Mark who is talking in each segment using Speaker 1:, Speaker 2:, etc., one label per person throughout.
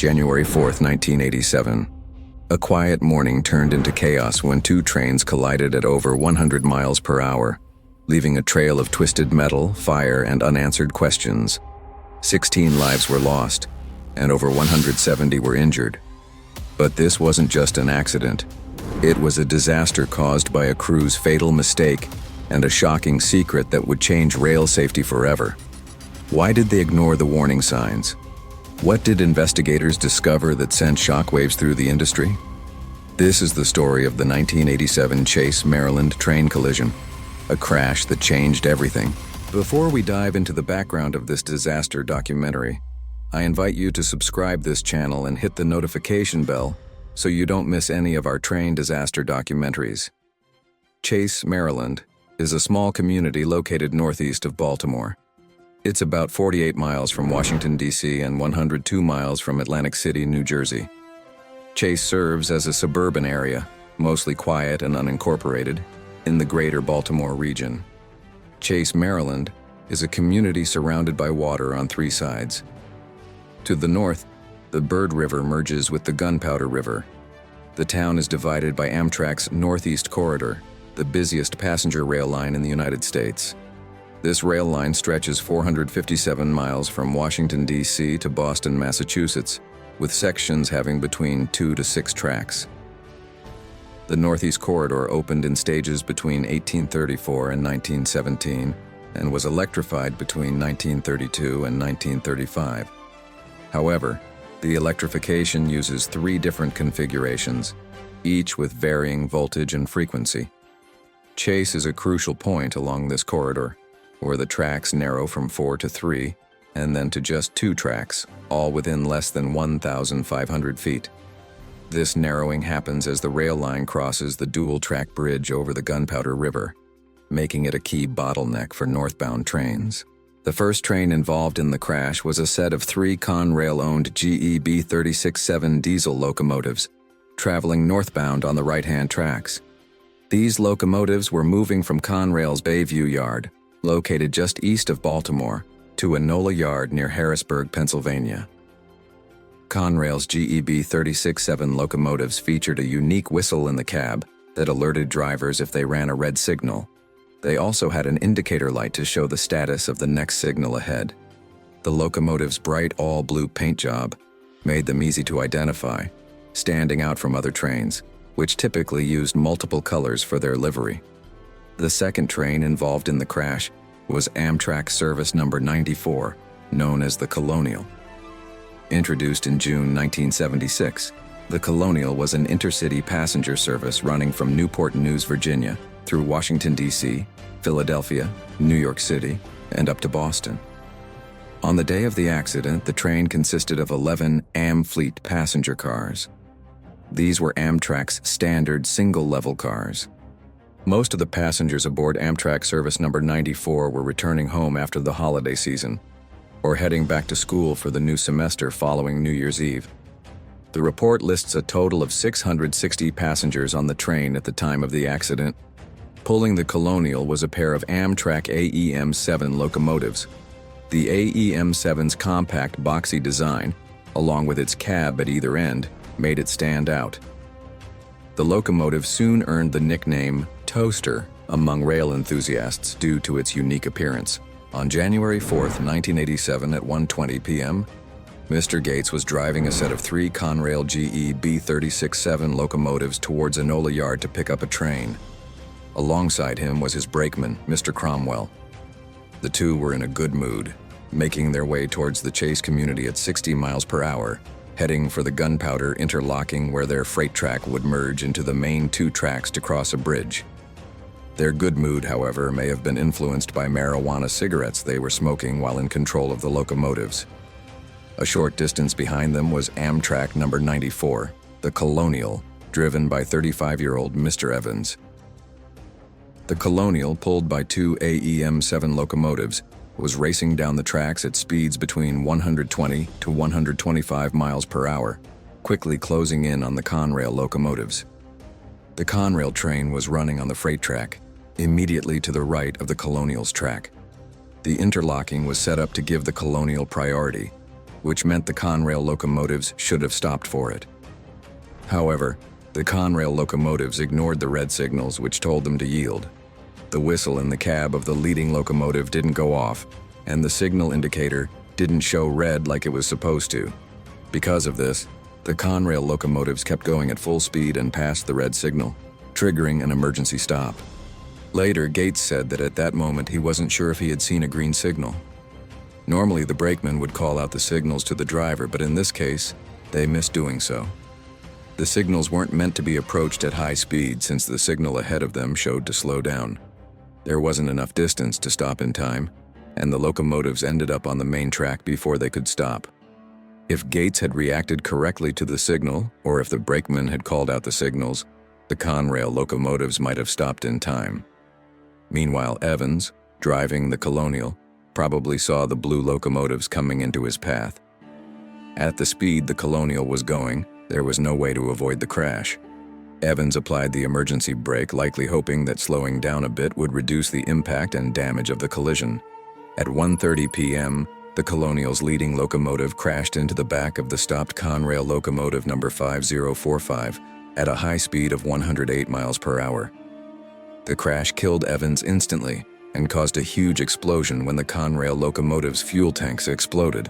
Speaker 1: January 4th, 1987. A quiet morning turned into chaos when two trains collided at over 100 miles per hour, leaving a trail of twisted metal, fire, and unanswered questions. 16 lives were lost, and over 170 were injured. But this wasn't just an accident. It was a disaster caused by a crew's fatal mistake and a shocking secret that would change rail safety forever. Why did they ignore the warning signs? What did investigators discover that sent shockwaves through the industry? This is the story of the 1987 Chase, Maryland train collision, a crash that changed everything. Before we dive into the background of this disaster documentary, I invite you to subscribe this channel and hit the notification bell so you don't miss any of our train disaster documentaries. Chase, Maryland, is a small community located northeast of Baltimore. It's about 48 miles from Washington, D.C. and 102 miles from Atlantic City, New Jersey. Chase serves as a suburban area, mostly quiet and unincorporated, in the greater Baltimore region. Chase, Maryland, is a community surrounded by water on three sides. To the north, the Bird River merges with the Gunpowder River. The town is divided by Amtrak's Northeast Corridor, the busiest passenger rail line in the United States. This rail line stretches 457 miles from Washington, D.C. to Boston, Massachusetts, with sections having between 2 to 6 tracks. The Northeast Corridor opened in stages between 1834 and 1917 and was electrified between 1932 and 1935. However, the electrification uses 3 different configurations, each with varying voltage and frequency. Chase is a crucial point along this corridor, where the tracks narrow from 4 to 3, and then to just 2 tracks, all within less than 1,500 feet. This narrowing happens as the rail line crosses the dual-track bridge over the Gunpowder River, making it a key bottleneck for northbound trains. The first train involved in the crash was a set of 3 Conrail-owned GE B36-7 diesel locomotives, traveling northbound on the right-hand tracks. These locomotives were moving from Conrail's Bayview Yard, located just east of Baltimore, to Enola Yard near Harrisburg, Pennsylvania. Conrail's GE B36-7 locomotives featured a unique whistle in the cab that alerted drivers if they ran a red signal. They also had an indicator light to show the status of the next signal ahead. The locomotive's bright all-blue paint job made them easy to identify, standing out from other trains, which typically used multiple colors for their livery. The second train involved in the crash was Amtrak Service Number 94, known as the Colonial. Introduced in June 1976, the Colonial was an intercity passenger service running from Newport News, Virginia, through Washington, D.C., Philadelphia, New York City, and up to Boston. On the day of the accident, the train consisted of 11 Amfleet passenger cars. These were Amtrak's standard single-level cars. Most of the passengers aboard Amtrak Service Number 94 were returning home after the holiday season, or heading back to school for the new semester following New Year's Eve. The report lists a total of 660 passengers on the train at the time of the accident. Pulling the Colonial was a pair of Amtrak AEM-7 locomotives. The AEM-7's compact, boxy design, along with its cab at either end, made it stand out. The locomotive soon earned the nickname Toaster among rail enthusiasts due to its unique appearance. On January 4th, 1987 at 1:20 p.m., Mr. Gates was driving a set of 3 Conrail GE B36-7 locomotives towards Enola Yard to pick up a train. Alongside him was his brakeman, Mr. Cromwell. The two were in a good mood, making their way towards the Chase community at 60 miles per hour, heading for the Gunpowder interlocking where their freight track would merge into the main 2 tracks to cross a bridge. Their good mood, however, may have been influenced by marijuana cigarettes they were smoking while in control of the locomotives. A short distance behind them was Amtrak number 94, the Colonial, driven by 35-year-old Mr. Evans. The Colonial, pulled by 2 AEM-7 locomotives, was racing down the tracks at speeds between 120 to 125 miles per hour, quickly closing in on the Conrail locomotives. The Conrail train was running on the freight track, immediately to the right of the Colonial's track. The interlocking was set up to give the Colonial priority, which meant the Conrail locomotives should have stopped for it. However, the Conrail locomotives ignored the red signals which told them to yield. The whistle in the cab of the leading locomotive didn't go off, and the signal indicator didn't show red like it was supposed to. Because of this, the Conrail locomotives kept going at full speed and passed the red signal, triggering an emergency stop. Later, Gates said that at that moment he wasn't sure if he had seen a green signal. Normally, the brakeman would call out the signals to the driver, but in this case, they missed doing so. The signals weren't meant to be approached at high speed since the signal ahead of them showed to slow down. There wasn't enough distance to stop in time, and the locomotives ended up on the main track before they could stop. If Gates had reacted correctly to the signal, or if the brakeman had called out the signals, the Conrail locomotives might have stopped in time. Meanwhile, Evans, driving the Colonial, probably saw the blue locomotives coming into his path. At the speed the Colonial was going, there was no way to avoid the crash. Evans applied the emergency brake, likely hoping that slowing down a bit would reduce the impact and damage of the collision. At 1:30 p.m., the Colonial's leading locomotive crashed into the back of the stopped Conrail locomotive number 5045 at a high speed of 108 miles per hour. The crash killed Evans instantly and caused a huge explosion when the Conrail locomotive's fuel tanks exploded.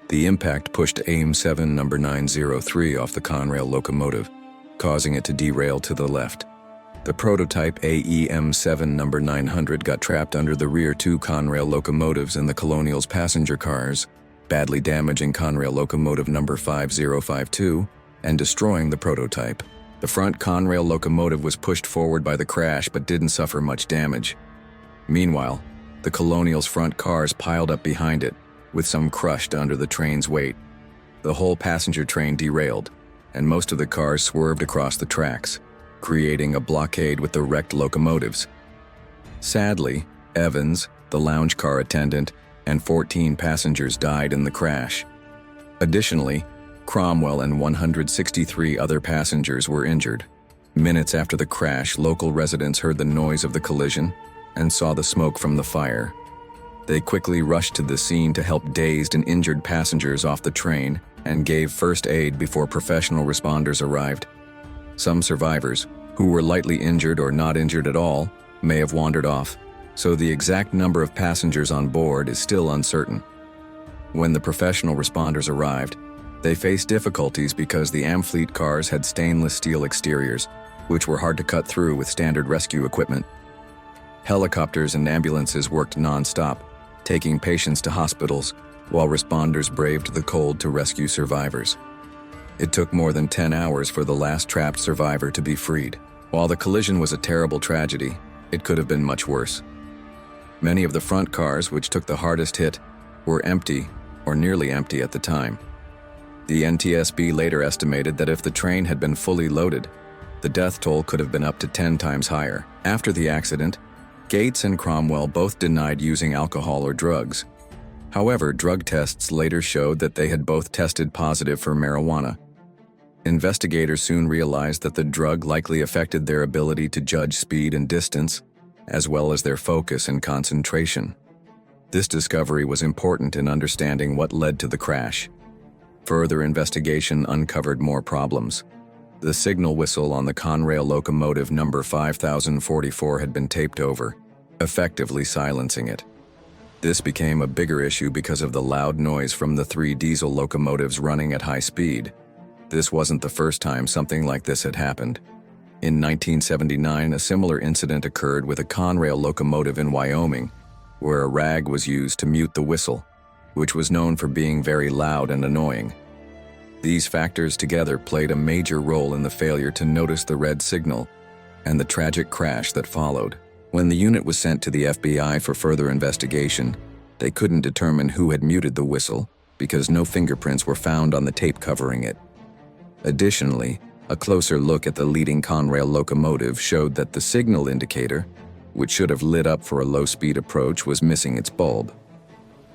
Speaker 1: The impact pushed AIM-7 number 903 off the Conrail locomotive, causing it to derail to the left. The prototype AEM-7 number 900 got trapped under the rear two Conrail locomotives in the Colonial's passenger cars, badly damaging Conrail locomotive number 5052 and destroying the prototype. The front Conrail locomotive was pushed forward by the crash but didn't suffer much damage. Meanwhile, the Colonial's front cars piled up behind it, with some crushed under the train's weight. The whole passenger train derailed, and most of the cars swerved across the tracks, creating a blockade with the wrecked locomotives. Sadly, Evans, the lounge car attendant, and 14 passengers died in the crash. Additionally, Cromwell and 163 other passengers were injured. Minutes after the crash, local residents heard the noise of the collision and saw the smoke from the fire. They quickly rushed to the scene to help dazed and injured passengers off the train and gave first aid before professional responders arrived. Some survivors, who were lightly injured or not injured at all, may have wandered off, so the exact number of passengers on board is still uncertain. When the professional responders arrived, they faced difficulties because the Amfleet cars had stainless steel exteriors, which were hard to cut through with standard rescue equipment. Helicopters and ambulances worked non-stop, taking patients to hospitals, while responders braved the cold to rescue survivors. It took more than 10 hours for the last trapped survivor to be freed. While the collision was a terrible tragedy, it could have been much worse. Many of the front cars, which took the hardest hit, were empty or nearly empty at the time. The NTSB later estimated that if the train had been fully loaded, the death toll could have been up to 10 times higher. After the accident, Gates and Cromwell both denied using alcohol or drugs. However, drug tests later showed that they had both tested positive for marijuana. Investigators soon realized that the drug likely affected their ability to judge speed and distance, as well as their focus and concentration. This discovery was important in understanding what led to the crash. Further investigation uncovered more problems. The signal whistle on the Conrail locomotive number 5044 had been taped over, effectively silencing it. This became a bigger issue because of the loud noise from the three diesel locomotives running at high speed. This wasn't the first time something like this had happened. In 1979, a similar incident occurred with a Conrail locomotive in Wyoming, where a rag was used to mute the whistle, which was known for being very loud and annoying. These factors together played a major role in the failure to notice the red signal and the tragic crash that followed. When the unit was sent to the FBI for further investigation, they couldn't determine who had muted the whistle because no fingerprints were found on the tape covering it. Additionally, a closer look at the leading Conrail locomotive showed that the signal indicator, which should have lit up for a low-speed approach, was missing its bulb.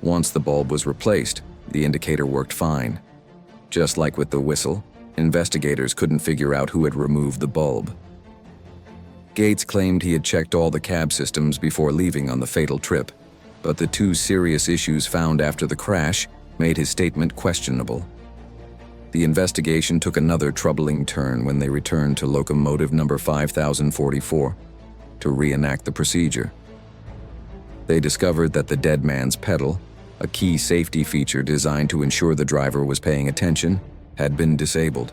Speaker 1: Once the bulb was replaced, the indicator worked fine. Just like with the whistle, investigators couldn't figure out who had removed the bulb. Gates claimed he had checked all the cab systems before leaving on the fatal trip, but the two serious issues found after the crash made his statement questionable. The investigation took another troubling turn when they returned to locomotive number 5044 to reenact the procedure. They discovered that the dead man's pedal, a key safety feature designed to ensure the driver was paying attention, had been disabled.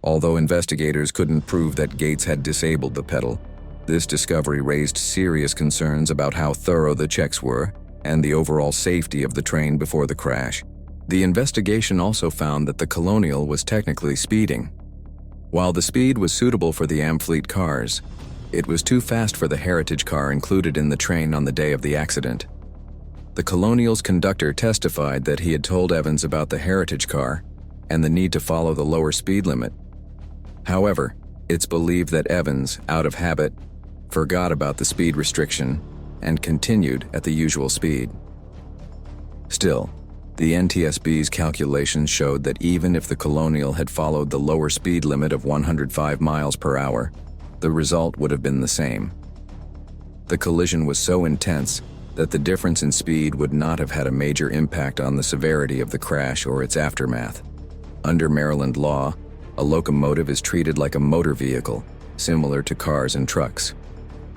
Speaker 1: Although investigators couldn't prove that Gates had disabled the pedal, this discovery raised serious concerns about how thorough the checks were and the overall safety of the train before the crash. The investigation also found that the Colonial was technically speeding. While the speed was suitable for the Amfleet cars, it was too fast for the Heritage car included in the train on the day of the accident. The Colonial's conductor testified that he had told Evans about the Heritage car and the need to follow the lower speed limit. However, it's believed that Evans, out of habit, forgot about the speed restriction and continued at the usual speed. Still, the NTSB's calculations showed that even if the Colonial had followed the lower speed limit of 105 miles per hour, the result would have been the same. The collision was so intense that the difference in speed would not have had a major impact on the severity of the crash or its aftermath. Under Maryland law, a locomotive is treated like a motor vehicle, similar to cars and trucks.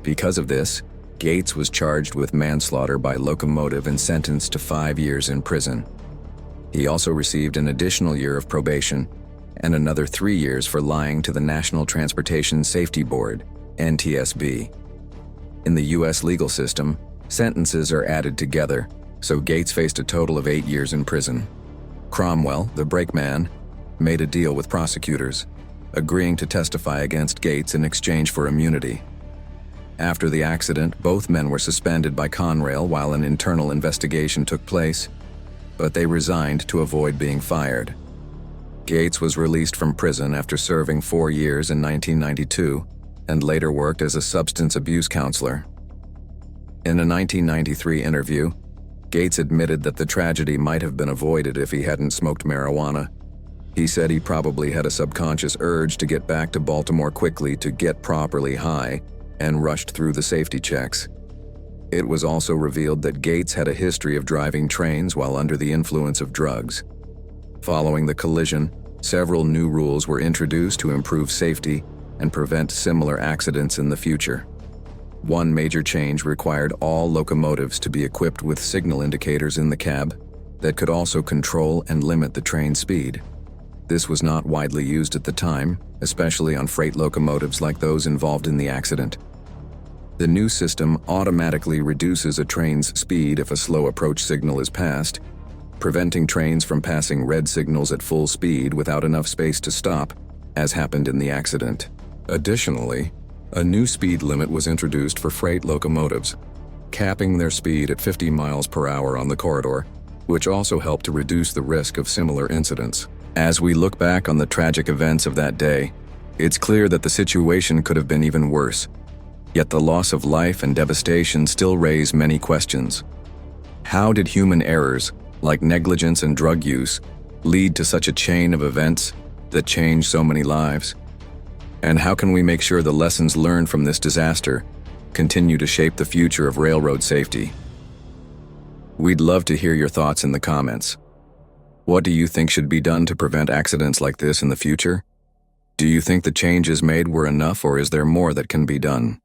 Speaker 1: Because of this, Gates was charged with manslaughter by locomotive and sentenced to 5 years in prison. He also received an additional year of probation and another 3 years for lying to the National Transportation Safety Board, NTSB. In the U.S. legal system, sentences are added together, so Gates faced a total of 8 years in prison. Cromwell, the brakeman, made a deal with prosecutors, agreeing to testify against Gates in exchange for immunity. After the accident, both men were suspended by Conrail while an internal investigation took place, but they resigned to avoid being fired. Gates was released from prison after serving 4 years in 1992 and later worked as a substance abuse counselor. In a 1993 interview, Gates admitted that the tragedy might have been avoided if he hadn't smoked marijuana. He said he probably had a subconscious urge to get back to Baltimore quickly to get properly high and rushed through the safety checks. It was also revealed that Gates had a history of driving trains while under the influence of drugs. Following the collision, several new rules were introduced to improve safety and prevent similar accidents in the future. One major change required all locomotives to be equipped with signal indicators in the cab that could also control and limit the train speed. This was not widely used at the time, especially on freight locomotives like those involved in the accident. The new system automatically reduces a train's speed if a slow approach signal is passed, preventing trains from passing red signals at full speed without enough space to stop, as happened in the accident. Additionally, a new speed limit was introduced for freight locomotives, capping their speed at 50 miles per hour on the corridor, which also helped to reduce the risk of similar incidents. As we look back on the tragic events of that day, it's clear that the situation could have been even worse. Yet the loss of life and devastation still raise many questions. How did human errors, like negligence and drug use, lead to such a chain of events that changed so many lives? And how can we make sure the lessons learned from this disaster continue to shape the future of railroad safety? We'd love to hear your thoughts in the comments. What do you think should be done to prevent accidents like this in the future? Do you think the changes made were enough, or is there more that can be done?